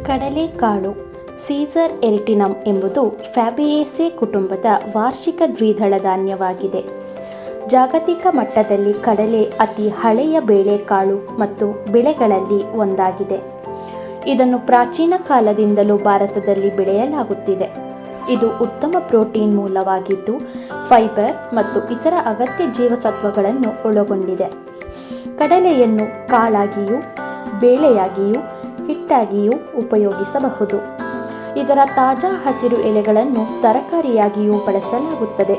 ಕಡಲೆಕಾಳು ಸೀಸರ್ ಎರಿಟಿನಮ್ ಎಂಬುದು ಫ್ಯಾಬೇಯೇಸೇ ಕುಟುಂಬದ ವಾರ್ಷಿಕ ದ್ವಿದಳ ಧಾನ್ಯವಾಗಿದೆ. ಜಾಗತಿಕ ಮಟ್ಟದಲ್ಲಿ ಕಡಲೆ ಅತಿ ಹಳೆಯ ಬೇಳೆಕಾಳು ಮತ್ತು ಬೆಳೆಗಳಲ್ಲಿ ಒಂದಾಗಿದೆ. ಇದನ್ನು ಪ್ರಾಚೀನ ಕಾಲದಿಂದಲೂ ಭಾರತದಲ್ಲಿ ಬೆಳೆಯಲಾಗುತ್ತಿದೆ. ಇದು ಉತ್ತಮ ಪ್ರೋಟೀನ್ ಮೂಲವಾಗಿದ್ದು, ಫೈಬರ್ ಮತ್ತು ಇತರ ಅಗತ್ಯ ಜೀವಸತ್ವಗಳನ್ನು ಒಳಗೊಂಡಿದೆ. ಕಡಲೆಯನ್ನು ಕಾಳಾಗಿಯೂ, ಬೇಳೆಯಾಗಿಯೂ, ಹಿಟ್ಟಾಗಿಯೂ ಉಪಯೋಗಿಸಬಹುದು. ಇದರ ತಾಜಾ ಹಸಿರು ಎಲೆಗಳನ್ನು ತರಕಾರಿಯಾಗಿಯೂ ಬಳಸಲಾಗುತ್ತದೆ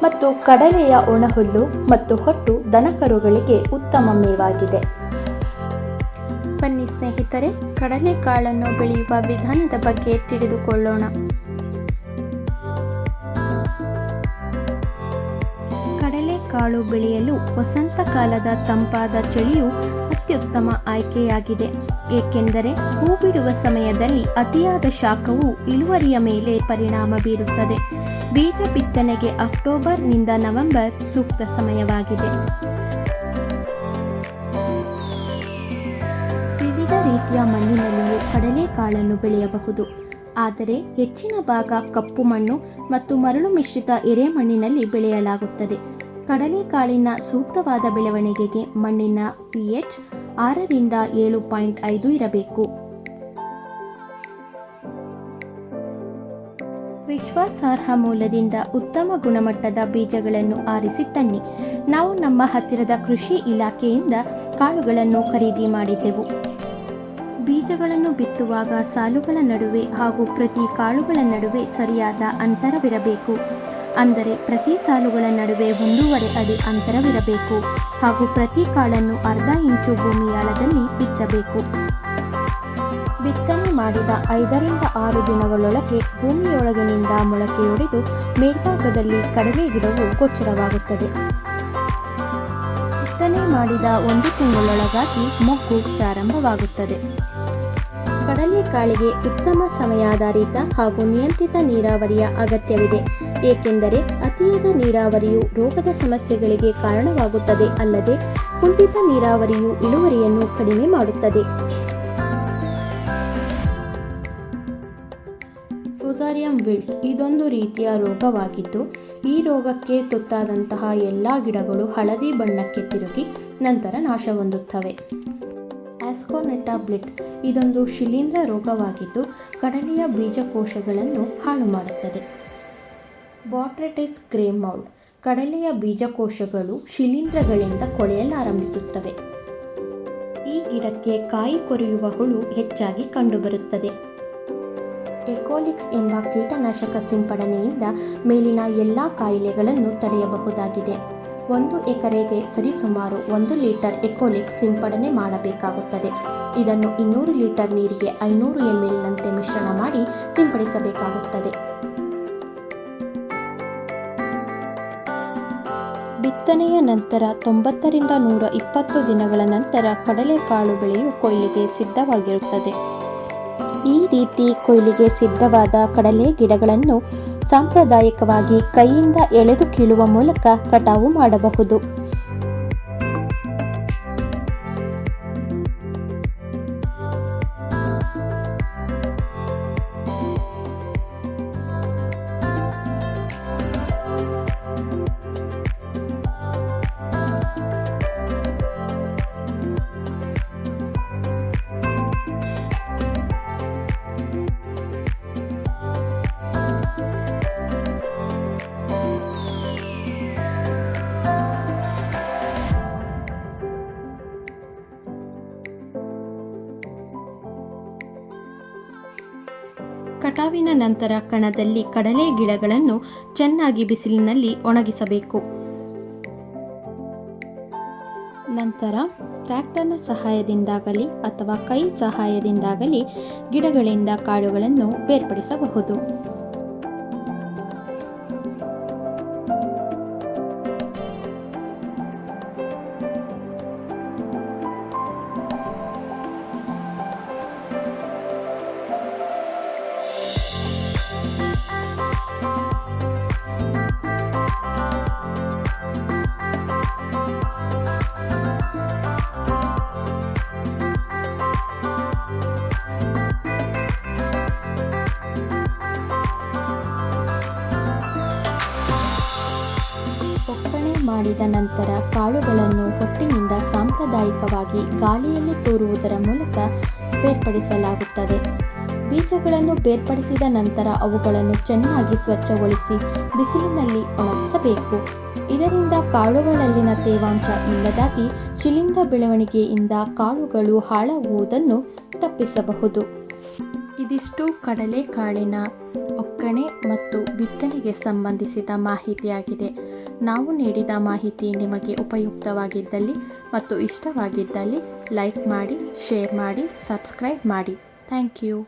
ಮತ್ತು ಕಡಲೆಯ ಒಣಹುಲ್ಲು ಮತ್ತು ಹೊಟ್ಟು ದನಕರುಗಳಿಗೆ ಉತ್ತಮ ಮೇವಾಗಿದೆ. ಬನ್ನಿ ಸ್ನೇಹಿತರೆ, ಕಡಲೆಕಾಳನ್ನು ಬೆಳೆಯುವ ವಿಧಾನದ ಬಗ್ಗೆ ತಿಳಿದುಕೊಳ್ಳೋಣ. ಕಡಲೆಕಾಳು ಬೆಳೆಯಲು ವಸಂತ ಕಾಲದ ತಂಪಾದ ಚಳಿಯು ಅತ್ಯುತ್ತಮ ಆಯ್ಕೆಯಾಗಿದೆ, ಏಕೆಂದರೆ ಹೂ ಬಿಡುವ ಸಮಯದಲ್ಲಿ ಅತಿಯಾದ ಶಾಖವು ಇಳುವರಿಯ ಮೇಲೆ ಪರಿಣಾಮ ಬೀರುತ್ತದೆ. ಬೀಜ ಬಿತ್ತನೆಗೆ ಅಕ್ಟೋಬರ್ನಿಂದ ನವೆಂಬರ್ ಸೂಕ್ತ ಸಮಯವಾಗಿದೆ. ವಿವಿಧ ರೀತಿಯ ಮಣ್ಣಿನಲ್ಲಿಯೂ ಕಡಲೆಕಾಳನ್ನು ಬೆಳೆಯಬಹುದು, ಆದರೆ ಹೆಚ್ಚಿನ ಭಾಗ ಕಪ್ಪು ಮಣ್ಣು ಮತ್ತು ಮರಳು ಮಿಶ್ರಿತ ಎರೆಮಣ್ಣಿನಲ್ಲಿ ಬೆಳೆಯಲಾಗುತ್ತದೆ. ಕಡಲೆಕಾಳಿನ ಸೂಕ್ತವಾದ ಬೆಳವಣಿಗೆಗೆ ಮಣ್ಣಿನ pH 6ರಿಂದ 7.5 ಇರಬೇಕು. ವಿಶ್ವಾಸಾರ್ಹ ಮೂಲದಿಂದ ಉತ್ತಮ ಗುಣಮಟ್ಟದ ಬೀಜಗಳನ್ನು ಆರಿಸಿ ತನ್ನಿ. ನಾವು ನಮ್ಮ ಹತ್ತಿರದ ಕೃಷಿ ಇಲಾಖೆಯಿಂದ ಕಾಳುಗಳನ್ನು ಖರೀದಿ ಮಾಡಿದ್ದೆವು. ಬೀಜಗಳನ್ನು ಬಿತ್ತುವಾಗ ಸಾಲುಗಳ ನಡುವೆ ಹಾಗೂ ಪ್ರತಿ ಕಾಳುಗಳ ನಡುವೆ ಸರಿಯಾದ ಅಂತರವಿರಬೇಕು. ಅಂದರೆ ಪ್ರತಿ ಸಾಲುಗಳ ನಡುವೆ 1.5 ಅಡಿ ಅಂತರವಿರಬೇಕು ಹಾಗೂ ಪ್ರತಿ ಕಾಳನ್ನು ಅರ್ಧ ಇಂಚು ಭೂಮಿಯಾಳದಲ್ಲಿ ಬಿತ್ತಬೇಕು. ಬಿತ್ತನೆ ಮಾಡಿದ 5ರಿಂದ 6 ದಿನಗಳೊಳಗೆ ಭೂಮಿಯೊಳಗಿನಿಂದ ಮೊಳಕೆಯೊಡೆದು ಮೇಲ್ಭಾಗದಲ್ಲಿ ಕಡಲೆ ಗಿಡವು ಗೋಚರವಾಗುತ್ತದೆ. ಬಿತ್ತನೆ ಮಾಡಿದ 1 ತಿಂಗಳೊಳಗಾಗಿ ಮೊಗ್ಗು ಪ್ರಾರಂಭವಾಗುತ್ತದೆ. ಕಡಲೆಕಾಳಿಗೆ ಉತ್ತಮ ಸಮಯಾಧಾರಿತ ಹಾಗೂ ನಿಯಂತ್ರಿತ ನೀರಾವರಿಯ ಅಗತ್ಯವಿದೆ, ಏಕೆಂದರೆ ಅತಿಯಾದ ನೀರಾವರಿಯು ರೋಗದ ಸಮಸ್ಯೆಗಳಿಗೆ ಕಾರಣವಾಗುತ್ತದೆ. ಅಲ್ಲದೆ ಕುಂಠಿತ ನೀರಾವರಿಯು ಇಳುವರಿಯನ್ನು ಕಡಿಮೆ ಮಾಡುತ್ತದೆ. ಫುಸಾರಿಯಂ ವಿಲ್ಟ್ ಇದೊಂದು ರೀತಿಯ ರೋಗವಾಗಿದ್ದು, ಈ ರೋಗಕ್ಕೆ ತುತ್ತಾದಂತಹ ಎಲ್ಲ ಗಿಡಗಳು ಹಳದಿ ಬಣ್ಣಕ್ಕೆ ತಿರುಗಿ ನಂತರ ನಾಶ ಹೊಂದುತ್ತವೆ. ಆಸ್ಕೋನೆಟಾ ಬ್ಲಿಟ್ ಇದೊಂದು ಶಿಲೀಂಧ್ರ ರೋಗವಾಗಿದ್ದು, ಕಡಲೆಯ ಬೀಜಕೋಶಗಳನ್ನು ಹಾಳು ಮಾಡುತ್ತದೆ. ಬಾಟ್ರೆಟಿಸ್ ಗ್ರೇ ಮೌಲ್ಡ್ ಕಡಲೆಯ ಬೀಜಕೋಶಗಳು ಶಿಲೀಂಧ್ರಗಳಿಂದ ಕೊಳೆಯಲಾರಂಭಿಸುತ್ತವೆ. ಈ ಗಿಡಕ್ಕೆ ಕಾಯಿ ಕೊರೆಯುವ ಹುಳು ಹೆಚ್ಚಾಗಿ ಕಂಡುಬರುತ್ತದೆ. ಎಕೋಲಿಕ್ಸ್ ಎಂಬ ಕೀಟನಾಶಕ ಸಿಂಪಡಣೆಯಿಂದ ಮೇಲಿನ ಎಲ್ಲ ಕಾಯಿಲೆಗಳನ್ನು ತಡೆಯಬಹುದಾಗಿದೆ. 1 ಎಕರೆಗೆ ಸರಿಸುಮಾರು 1 ಲೀಟರ್ ಎಕೋಲಿಕ್ಸ್ ಸಿಂಪಡಣೆ ಮಾಡಬೇಕಾಗುತ್ತದೆ. ಇದನ್ನು 200 ಲೀಟರ್ ನೀರಿಗೆ 500 ml ನಂತೆ ಮಿಶ್ರಣ ಮಾಡಿ ಸಿಂಪಡಿಸಬೇಕಾಗುತ್ತದೆ. ಬಿತ್ತನೆಯ ನಂತರ 90ರಿಂದ 120 ದಿನಗಳ ನಂತರ ಕಡಲೆಕಾಳು ಬೆಳೆಯು ಕೊಯ್ಲಿಗೆ ಸಿದ್ಧವಾಗಿರುತ್ತದೆ. ಈ ರೀತಿ ಕೊಯ್ಲಿಗೆ ಸಿದ್ಧವಾದ ಕಡಲೆ ಗಿಡಗಳನ್ನು ಸಾಂಪ್ರದಾಯಿಕವಾಗಿ ಕೈಯಿಂದ ಎಳೆದು ಕೀಳುವ ಮೂಲಕ ಕಟಾವು ಮಾಡಬಹುದು. ಕಟಾವಿನ ನಂತರ ಕಣದಲ್ಲಿ ಕಡಲೆ ಗಿಡಗಳನ್ನು ಚೆನ್ನಾಗಿ ಬಿಸಿಲಿನಲ್ಲಿ ಒಣಗಿಸಬೇಕು. ನಂತರ ಟ್ರ್ಯಾಕ್ಟರ್ನ ಸಹಾಯದಿಂದಾಗಲಿ ಅಥವಾ ಕೈ ಸಹಾಯದಿಂದಾಗಲಿ ಗಿಡಗಳಿಂದ ಕಾಳುಗಳನ್ನು ಬೇರ್ಪಡಿಸಬಹುದು. ಮಾಡಿದ ನಂತರ ಕಾಳುಗಳನ್ನು ಹೊಟ್ಟಿನಿಂದ ಸಾಂಪ್ರದಾಯಿಕವಾಗಿ ಗಾಳಿಯಲ್ಲಿ ತೂರುವುದರ ಮೂಲಕ ಬೇರ್ಪಡಿಸಲಾಗುತ್ತದೆ. ಬೀಜಗಳನ್ನು ಬೇರ್ಪಡಿಸಿದ ನಂತರ ಅವುಗಳನ್ನು ಚೆನ್ನಾಗಿ ಸ್ವಚ್ಛಗೊಳಿಸಿ ಬಿಸಿಲಿನಲ್ಲಿ ಒಣಗಿಸಬೇಕು. ಇದರಿಂದ ಕಾಳುಗಳಲ್ಲಿನ ತೇವಾಂಶ ಇಲ್ಲದಾಗಿ ಶಿಲೀಂಧ್ರ ಬೆಳವಣಿಗೆಯಿಂದ ಕಾಳುಗಳು ಹಾಳಾಗುವುದನ್ನು ತಪ್ಪಿಸಬಹುದು. ಇದಿಷ್ಟು ಕಡಲೆಕಾಳಿನ ಒಕ್ಕಣೆ ಮತ್ತು ಬಿತ್ತನೆಗೆ ಸಂಬಂಧಿಸಿದ ಮಾಹಿತಿಯಾಗಿದೆ. ನಾವು ನೀಡಿದ ಮಾಹಿತಿ ನಿಮಗೆ ಉಪಯುಕ್ತವಾಗಿದ್ದಲ್ಲಿ ಮತ್ತು ಇಷ್ಟವಾಗಿದ್ದಲ್ಲಿ ಲೈಕ್ ಮಾಡಿ, ಶೇರ್ ಮಾಡಿ, ಸಬ್ಸ್ಕ್ರೈಬ್ ಮಾಡಿ. Thank you.